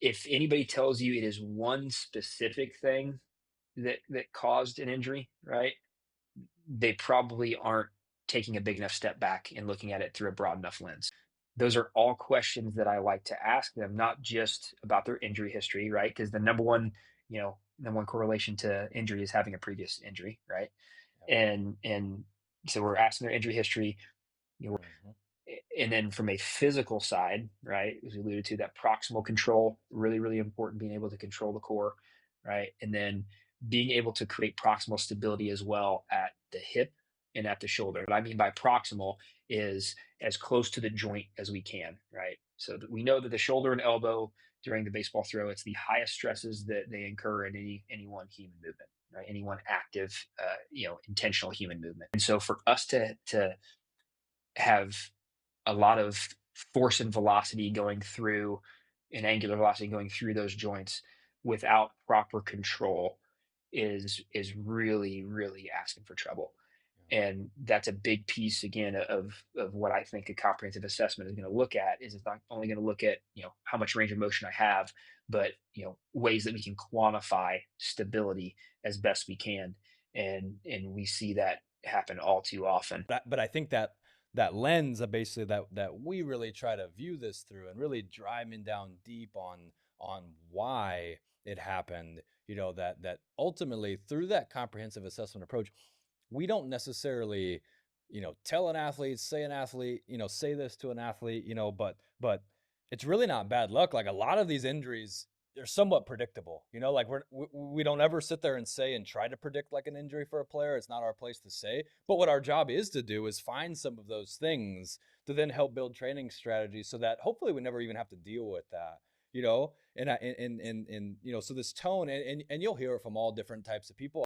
if anybody tells you it is one specific thing that caused an injury, right? They probably aren't taking a big enough step back and looking at it through a broad enough lens. Those are all questions that I like to ask them, not just about their injury history, right? Because the number one correlation to injury is having a previous injury, right? Yep. And so we're asking their injury history, you know, Hmm. and then from a physical side, right, as we alluded to, that proximal control, really, really important, being able to control the core, right? And then being able to create proximal stability as well at the hip and at the shoulder. What I mean by proximal is as close to the joint as we can, right? So that we know that the shoulder and elbow during the baseball throw, it's the highest stresses that they incur in any one human movement, right? Any one active, intentional human movement. And so for us to have a lot of force and velocity going through and angular velocity going through those joints without proper control is really really asking for trouble. And that's a big piece again of what I think a comprehensive assessment is going to look at. Is it's not only going to look at how much range of motion I have, but ways that we can quantify stability as best we can. And we see that happen all too often. But I think that that lens that basically that we really try to view this through and really driving down deep on why it happened, that ultimately through that comprehensive assessment approach, we don't necessarily, tell an athlete, say an athlete, say this to an athlete, but it's really not bad luck. Like a lot of these injuries, they're somewhat predictable. Like we don't ever sit there and say and try to predict like an injury for a player. It's not our place to say. But what our job is to do is find some of those things to then help build training strategies so that hopefully we never even have to deal with that. And so this tone, and you'll hear it from all different types of people.